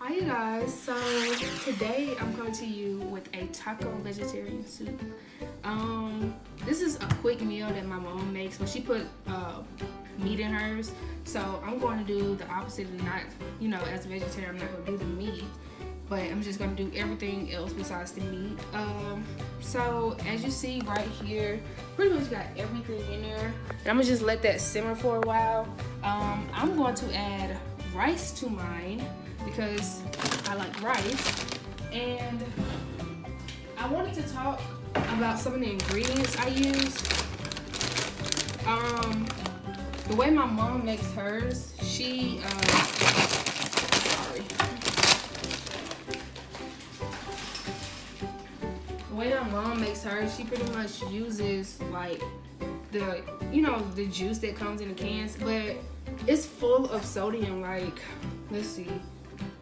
Hi you guys, so today I'm coming to you with a taco vegetarian soup. This is a quick meal that my mom makes, but she put meat in hers. So I'm going to do the opposite and not, as a vegetarian, I'm not going to do the meat, but I'm just going to do everything else besides the meat. So as you see right here, pretty much got everything in there. And I'm going to just let that simmer for a while. I'm going to add rice to mine because I like rice, and I wanted to talk about some of the ingredients I use. The way my mom makes hers, the way my mom makes hers, she pretty much uses like the juice that comes in the cans, but it's full of sodium. Like, let's see,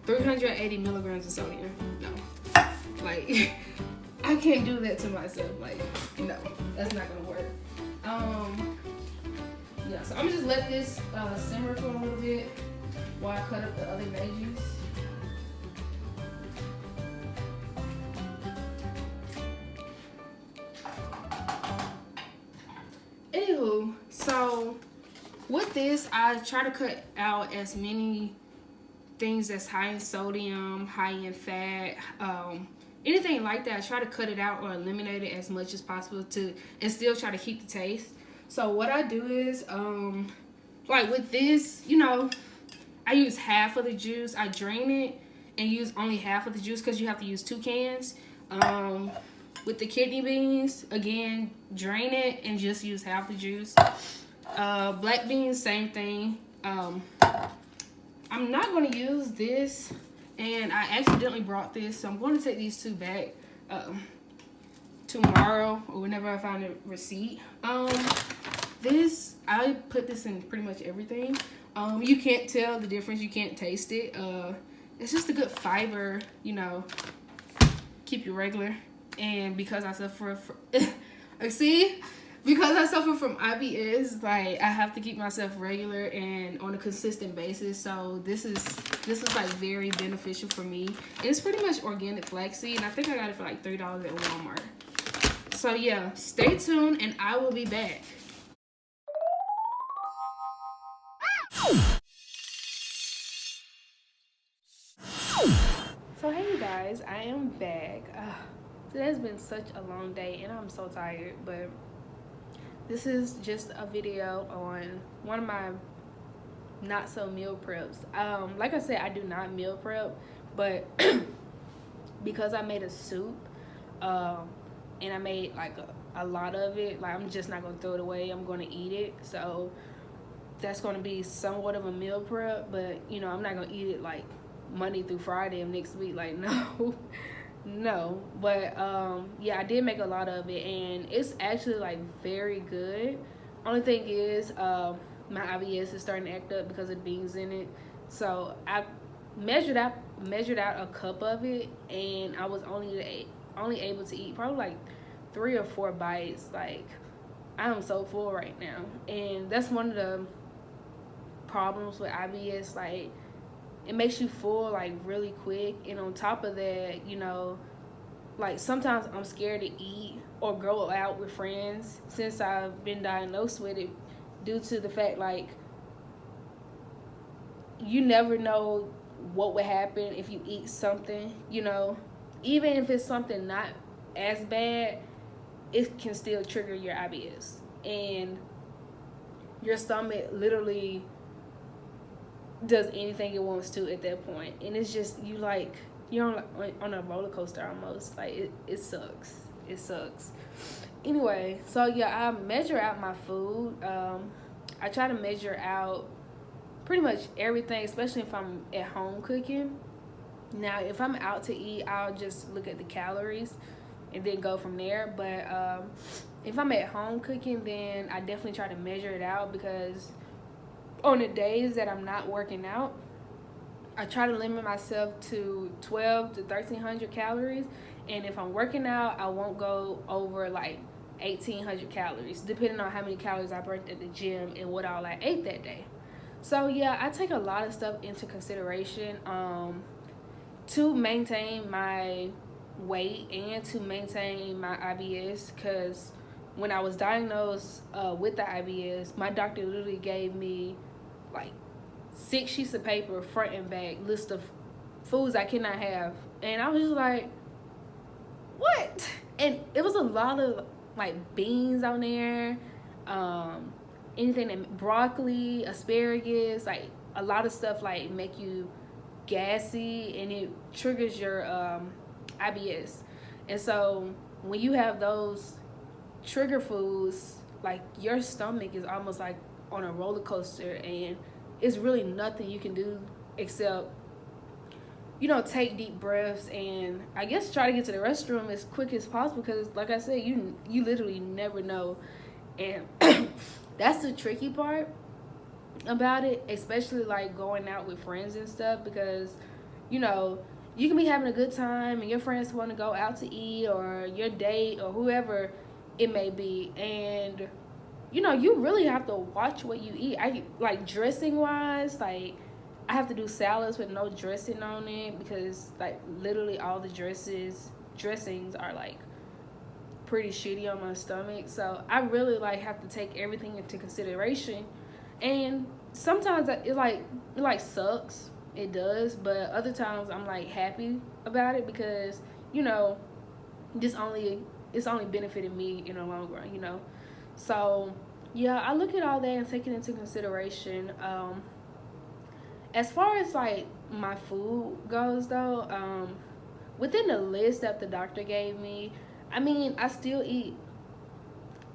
380 milligrams of sodium. No, like I can't do that to myself. Like, no, that's not gonna work. Yeah, so I'm gonna just let this simmer for a little bit while I cut up the other veggies. Anywho, so with this, I try to cut out as many things that's high in sodium, high in fat, anything like that. I try to cut it out or eliminate it as much as possible and still try to keep the taste. So what I do is, like with this, I use half of the juice. I drain it and use only half of the juice because you have to use 2 cans. With the kidney beans, again, drain it and just use half the juice. Black beans, same thing. I'm not going to use this, and I accidentally brought this, so I'm going to take these 2 back tomorrow or whenever I find a receipt. This, I put this in pretty much everything. You can't tell the difference, you can't taste it. It's just a good fiber, keep you regular. And because I suffer from because I suffer from IBS, like I have to keep myself regular and on a consistent basis. So this is like very beneficial for me. And it's pretty much organic flaxseed, and I think I got it for like $3 at Walmart. So yeah, stay tuned and I will be back. So hey you guys, I am back. Today's been such a long day and I'm so tired, but this is just a video on one of my not so meal preps. Like I said, I do not meal prep, but because I made a soup, and I made like a lot of it, like I'm just not gonna throw it away, I'm gonna eat it. So that's gonna be somewhat of a meal prep, but I'm not gonna eat it like Monday through Friday of next week, like no. But yeah, I did make a lot of it and it's actually like very good. Only thing is my IBS is starting to act up because of the beans in it. So I measured out a cup of it, and I was only able to eat probably like 3 or 4 bites. Like, I am so full right now, and that's one of the problems with IBS. Like, it makes you full like really quick, and on top of that, like sometimes I'm scared to eat or go out with friends since I've been diagnosed with it, due to the fact like you never know what would happen if you eat something, even if it's something not as bad, it can still trigger your IBS, and your stomach literally does anything it wants to at that point. And it's just, you're on a roller coaster almost. Like, it sucks. It sucks. Anyway, so yeah, I measure out my food. I try to measure out pretty much everything, especially if I'm at home cooking. Now, if I'm out to eat, I'll just look at the calories and then go from there. But if I'm at home cooking, then I definitely try to measure it out, because on the days that I'm not working out, I try to limit myself to 12 to 1,300 calories. And if I'm working out, I won't go over like 1,800 calories, depending on how many calories I burnt at the gym and what all I ate that day. So yeah, I take a lot of stuff into consideration. to maintain my weight and to maintain my IBS, because when I was diagnosed with the IBS, my doctor literally gave me like 6 sheets of paper, front and back, list of foods I cannot have. And I was just like, what? And it was a lot of like beans on there, anything that broccoli, asparagus, like a lot of stuff like make you gassy, and it triggers your IBS. And so when you have those trigger foods, like your stomach is almost like on a roller coaster, and it's really nothing you can do except, you know, take deep breaths and I guess try to get to the restroom as quick as possible, because like I said, you literally never know. And that's the tricky part about it, especially like going out with friends and stuff, because, you know, you can be having a good time and your friends want to go out to eat, or your date or whoever it may be, and you know, you really have to watch what you eat. I like dressing wise, like I have to do salads with no dressing on it, because like literally all the dressings are like pretty shitty on my stomach. So I really like have to take everything into consideration. And sometimes it like sucks, it does, but other times I'm like happy about it, because, you know, it's only benefited me in the long run, you know. So yeah, I look at all that and take it into consideration. As far as like my food goes though, within the list that the doctor gave me, I mean, I still eat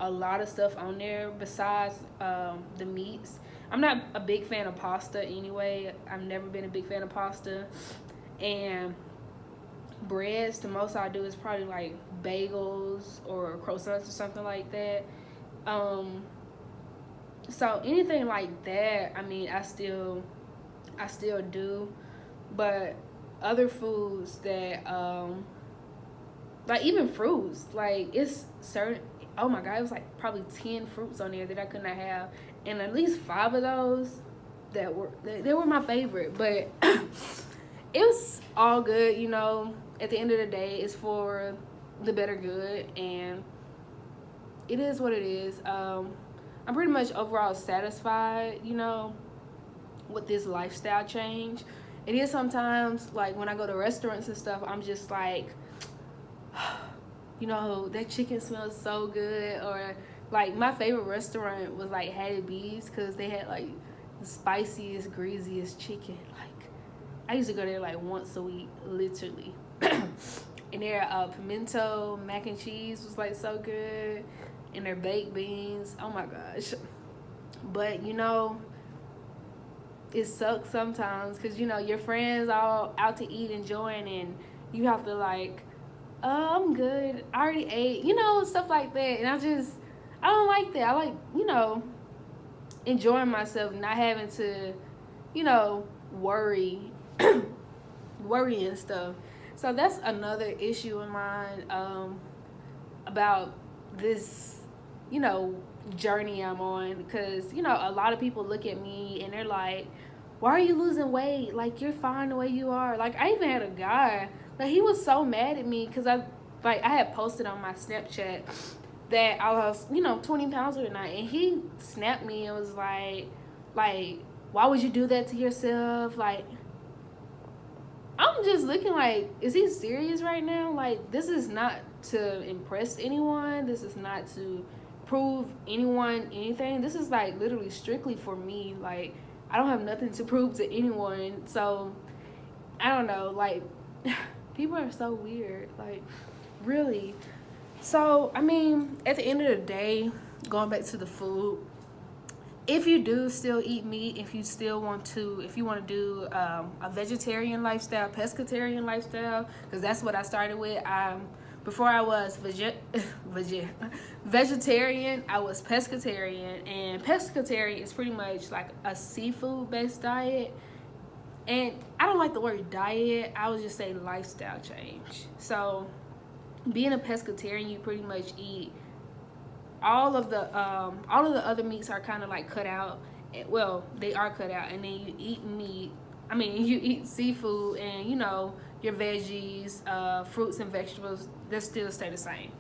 a lot of stuff on there besides the meats. I'm not a big fan of pasta anyway. I've never been a big fan of pasta. And breads, the most I do is probably like bagels or croissants or something like that. So anything like that, I mean, I still do. But other foods that like even fruits, like it's certain, oh my god, it was like probably 10 fruits on there that I could not have, and at least 5 of those they were my favorite. But it was all good, you know. At the end of the day, it's for the better good, and it is what it is. I'm pretty much overall satisfied, you know, with this lifestyle change. It is sometimes like when I go to restaurants and stuff, I'm just like, you know, that chicken smells so good. Or like my favorite restaurant was like Hattie B's, because they had like the spiciest, greasiest chicken. Like I used to go there like once a week, literally. And their pimento mac and cheese was like so good, and their baked beans, oh my gosh. But you know, it sucks sometimes, because you know your friends all out to eat, enjoying, and you have to like, oh, I'm good, I already ate, you know, stuff like that. And I don't like that. I like, you know, enjoying myself, not having to, you know, worry and stuff. So that's another issue of mine about this, you know, journey I'm on, because, you know, a lot of people look at me and they're like, why are you losing weight? Like, you're fine the way you are. Like, I even had a guy, like, he was so mad at me because I had posted on my Snapchat that I was, you know, 20 pounds overnight, and he snapped me and was like, why would you do that to yourself? Like, I'm just looking like, is he serious right now? Like, this is not to impress anyone. This is not to prove anyone anything. This is like literally strictly for me. Like, I don't have nothing to prove to anyone. So I don't know, like, people are so weird, like, really. So I mean, at the end of the day, going back to the food, if you do still eat meat, if you want to do a vegetarian lifestyle, pescatarian lifestyle, because that's what I started with. Before I was vegetarian, I was pescatarian, and pescatarian is pretty much like a seafood based diet. And I don't like the word diet, I would just say lifestyle change. So being a pescatarian, you pretty much eat all of the other meats are kind of like cut out. Well, they are cut out, and then you eat meat. I mean, you eat seafood, and you know, your veggies, fruits and vegetables, they still stay the same.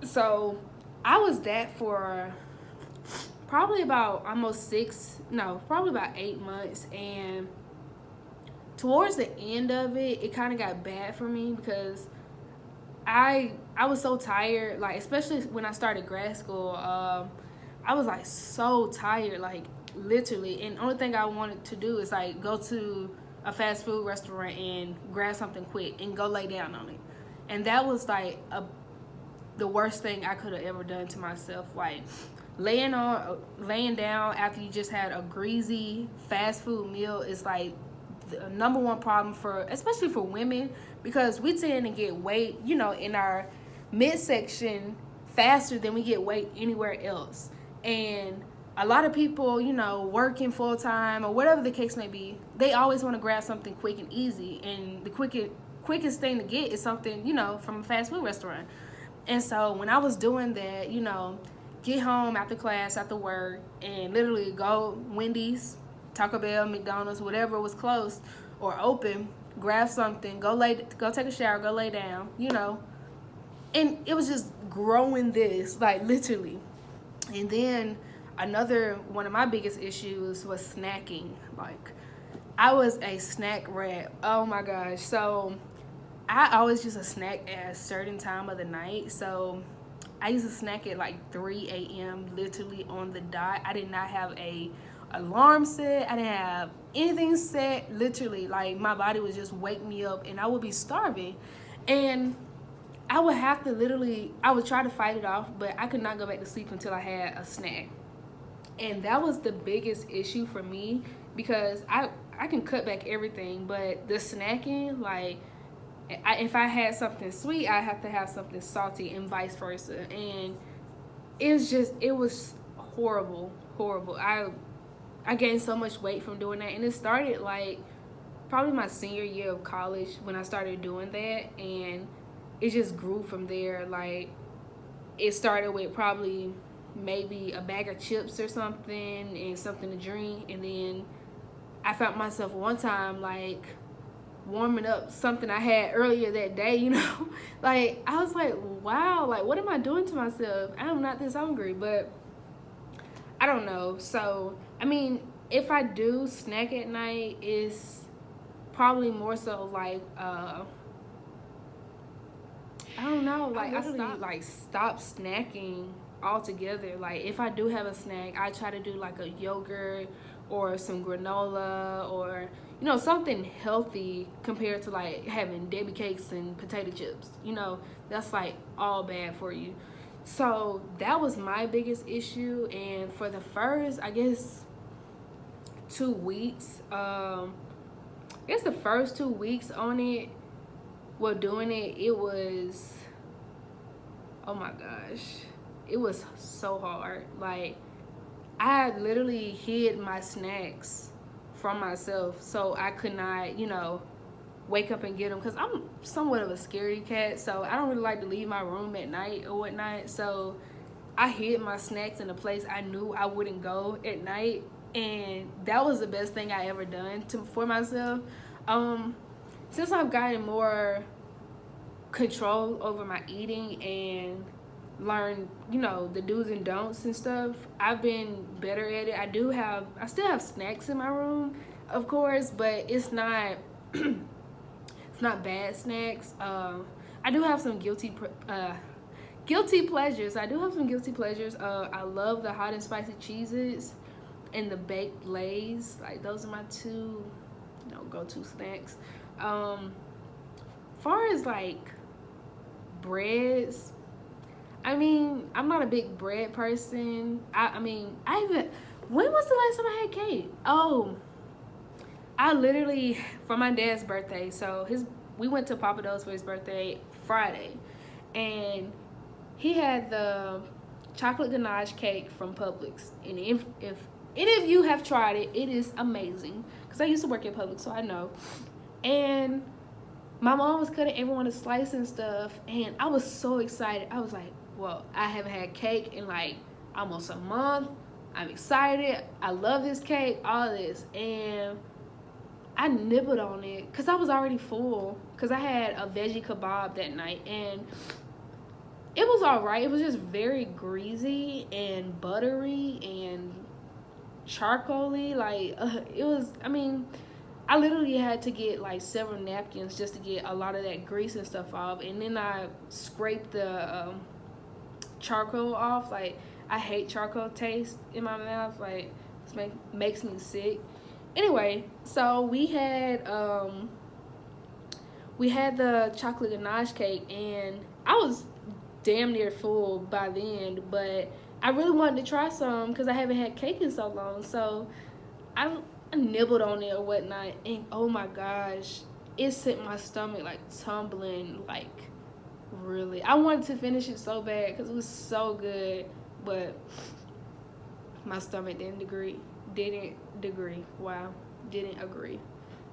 So I was that for probably about probably about 8 months. And towards the end of it, it kind of got bad for me because I was so tired, like especially when I started grad school. I was like so tired, like literally, and the only thing I wanted to do is like go to a fast food restaurant and grab something quick and go lay down on it. And that was like the worst thing I could have ever done to myself. Like laying down after you just had a greasy fast food meal is like the number one problem for, especially for women, because we tend to get weight, in our midsection faster than we get weight anywhere else. And a lot of people, working full time or whatever the case may be, they always want to grab something quick and easy. And the quickest thing to get is something, from a fast food restaurant. And so when I was doing that, get home after class, after work, and literally go Wendy's, Taco Bell, McDonald's, whatever was close or open, grab something, go take a shower, go lay down, And it was just growing this, like literally. And then another one of my biggest issues was snacking. Like I was a snack rat. Oh my gosh. So I always used to snack at a certain time of the night. So I used to snack at like 3 a.m. literally on the dot. I did not have a alarm set. I didn't have anything set. Literally, like my body would just wake me up and I would be starving. And I would have to I would try to fight it off, but I could not go back to sleep until I had a snack. And that was the biggest issue for me because I can cut back everything, but the snacking, like, if I had something sweet, I have to have something salty and vice versa. And it was horrible. I gained so much weight from doing that. And it started like probably my senior year of college when I started doing that. And it just grew from there. Like it started with probably maybe a bag of chips or something and something to drink. And then I found myself one time like warming up something I had earlier that day, like I was like, wow, like what am I doing to myself? I'm not this hungry, but I don't know. So I mean, if I do snack at night, it's probably more so like I don't know, like I stop snacking altogether. Like if I do have a snack, I try to do like a yogurt or some granola or something healthy compared to like having Debbie cakes and potato chips. That's like all bad for you. So that was my biggest issue. And for the first, I guess 2 weeks, the first 2 weeks on it, doing it, it was, oh my gosh, it was so hard. Like I literally hid my snacks from myself so I could not, wake up and get them, because I'm somewhat of a scary cat, so I don't really like to leave my room at night or whatnot. So I hid my snacks in a place I knew I wouldn't go at night, and that was the best thing I ever done for myself. Since I've gotten more control over my eating and learned, the do's and don'ts and stuff, I've been better at it. I still have snacks in my room, of course, but it's not it's not bad snacks. I do have some guilty pleasures. I I love the hot and spicy cheeses and the baked Lays. Like those are my two go-to snacks. Far as like breads, I mean, I'm not a big bread person. When was the last time I had cake? Oh, I literally, for my dad's birthday, so we went to Papa Do's for his birthday Friday, and he had the chocolate ganache cake from Publix. And if any of you have tried it, it is amazing, because I used to work at Publix, so I know. And my mom was cutting everyone a slice and stuff, and I was so excited. I was like, well, I haven't had cake in like almost a month. I'm excited. I love this cake, all this. And I nibbled on it because I was already full, because I had a veggie kebab that night, and it was all right. It was just very greasy and buttery and charcoaly. Like, it was, I mean, I literally had to get like several napkins just to get a lot of that grease and stuff off. And then I scraped the charcoal off. Like, I hate charcoal taste in my mouth. Like, it makes me sick. Anyway, so we had the chocolate ganache cake, and I was damn near full by then, but I really wanted to try some because I haven't had cake in so long. So I nibbled on it or whatnot, and oh my gosh, it sent my stomach like tumbling. Like, really, I wanted to finish it so bad because it was so good, but my stomach didn't agree. Wow, didn't agree.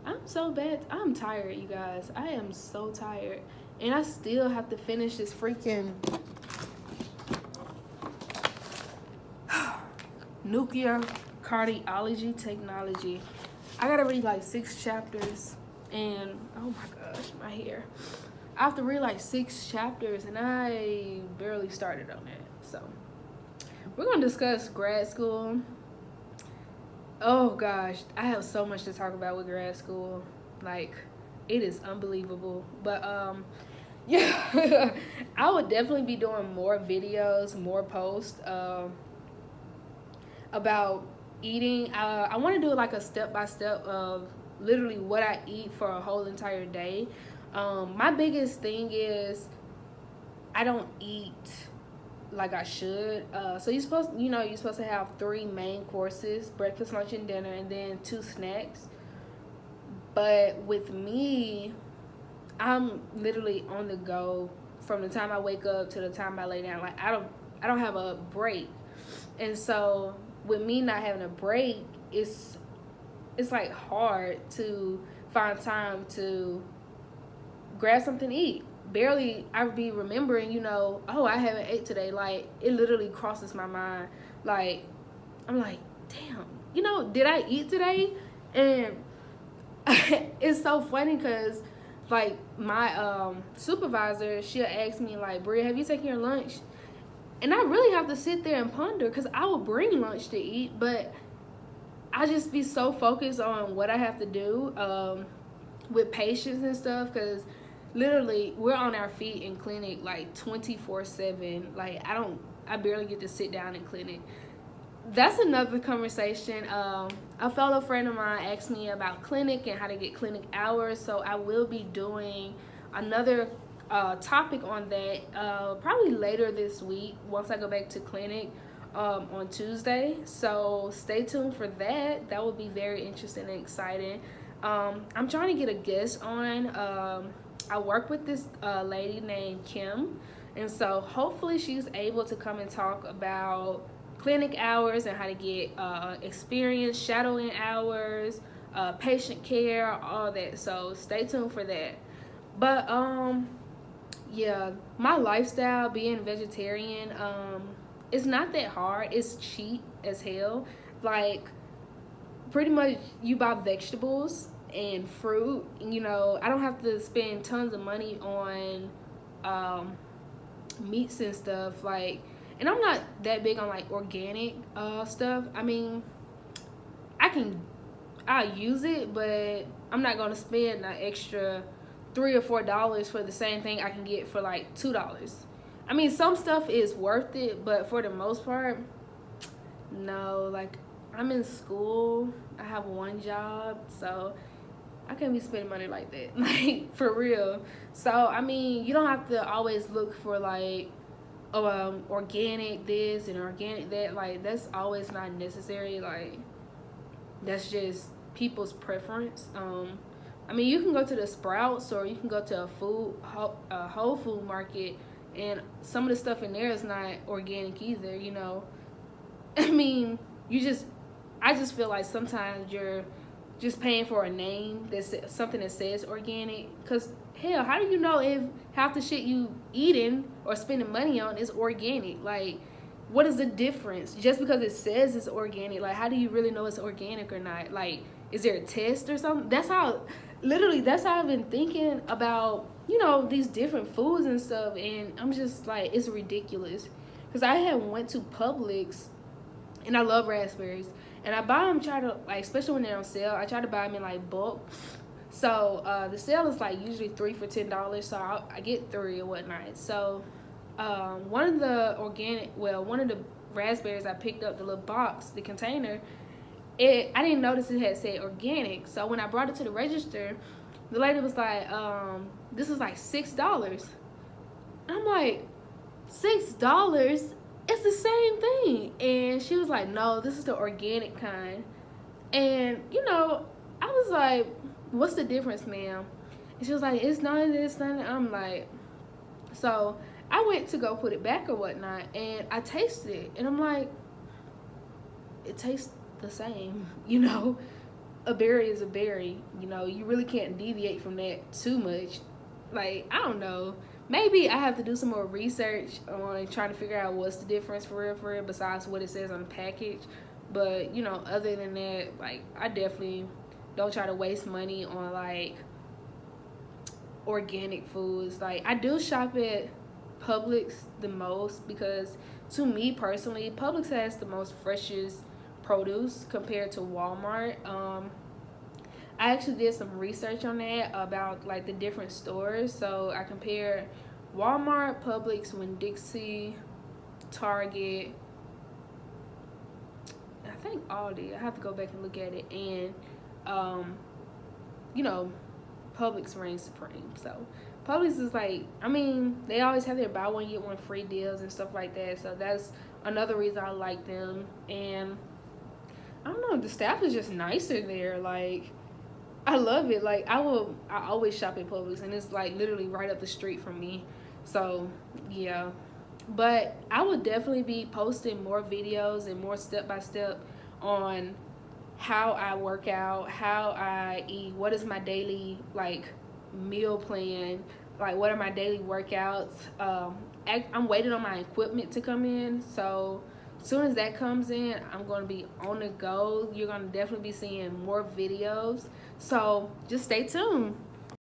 I'm so bad. I'm tired, you guys. I am so tired. And I still have to finish this freaking nuclear cardiology technology. I gotta read like 6 chapters. And oh my gosh, my hair. I have to read like 6 chapters, and I barely started on it. So we're gonna discuss grad school. Oh gosh, I have so much to talk about with grad school. Like, it is unbelievable. But yeah, I would definitely be doing more videos, more posts about eating. I want to do like a step-by-step of literally what I eat for a whole entire day. My biggest thing is I don't eat like I should. So you're supposed to have 3 main courses: breakfast, lunch, and dinner, and then 2 snacks. But with me, I'm literally on the go from the time I wake up to the time I lay down. Like, I don't have a break. And so with me not having a break, it's like hard to find time to grab something to eat. Barely I would be remembering, oh, I haven't ate today. Like, it literally crosses my mind. Like, I'm like, damn, did I eat today? And it's so funny because, like, my supervisor, she'll ask me, like, Bria, have you taken your lunch? And I really have to sit there and ponder, because I will bring lunch to eat, but I just be so focused on what I have to do with patients and stuff, because literally we're on our feet in clinic like 24/7. Like, I barely get to sit down in clinic. That's another conversation. A fellow friend of mine asked me about clinic and how to get clinic hours, so I will be doing another topic on that probably later this week once I go back to clinic on Tuesday. So stay tuned for that. That will be very interesting and exciting. I'm trying to get a guest on. I work with this lady named Kim, and so hopefully she's able to come and talk about clinic hours and how to get experience, shadowing hours, patient care, all that. So stay tuned for that. But yeah, my lifestyle, being vegetarian, it's not that hard. It's cheap as hell. Like, pretty much you buy vegetables and fruit, and I don't have to spend tons of money on meats and stuff. Like, and I'm not that big on like organic stuff. I mean, I'll use it, but I'm not gonna spend an extra $3 or $4 for the same thing I can get for like $2. I mean, some stuff is worth it, but for the most part, no. Like, I'm in school, I have one job, so I can't be spending money like that, like, for real. So I mean, you don't have to always look for like organic this and organic that. Like, that's always not necessary. Like, that's just people's preference. I mean, you can go to the Sprouts, or you can go to a Whole Food market, and some of the stuff in there is not organic either. I mean, I just feel like sometimes you're just paying for a name, that's something that says organic. Because hell, how do you know if half the shit you eating or spending money on is organic? Like, what is the difference? Just because it says it's organic, like, how do you really know it's organic or not? Like, is there a test or something? That's how, literally, that's how I've been thinking about, you know, these different foods and stuff. And I'm just like, it's ridiculous. Because I had went to Publix, and I love raspberries. And I buy them, try to, like, especially when they're on sale, I try to buy them in, like, bulk. So the sale is, like, usually 3 for $10. So I get 3 or whatnot. So one of the raspberries I picked up, the little box, the container, I didn't notice it had said organic. So when I brought it to the register, the lady was like, this is like $6. I'm like, $6? It's the same thing. And she was like, no, this is the organic kind. And, you know, I was like, what's the difference, ma'am? And she was like, it's none of this, none of that. I'm like, so I went to go put it back or whatnot, and I tasted it, and I'm like, it tastes the same, you know. A berry is a berry, you know. You really can't deviate from that too much. Like, I don't know. Maybe I have to do some more research on trying to figure out what's the difference for real, besides what it says on the package. But, you know, other than that, like, I definitely don't try to waste money on, like, organic foods. Like, I do shop at Publix the most because, to me personally, Publix has the most freshest produce compared to Walmart. I actually did some research on that about, like, the different stores. So I compared Walmart, Publix, Winn-Dixie, Target, I think Aldi. I have to go back and look at it. And you know, Publix reigns supreme. So Publix is like, I mean, they always have their buy one get one free deals and stuff like that. So that's another reason I like them. And I don't know, the staff is just nicer there. Like, I love it. Like, I always shop at Publix, and it's like literally right up the street from me. So yeah, but I will definitely be posting more videos and more step by step on how I work out, how I eat, what is my daily, like, meal plan, like, what are my daily workouts. I'm waiting on my equipment to come in, so as soon as that comes in, I'm going to be on the go. You're going to definitely be seeing more videos, so just stay tuned.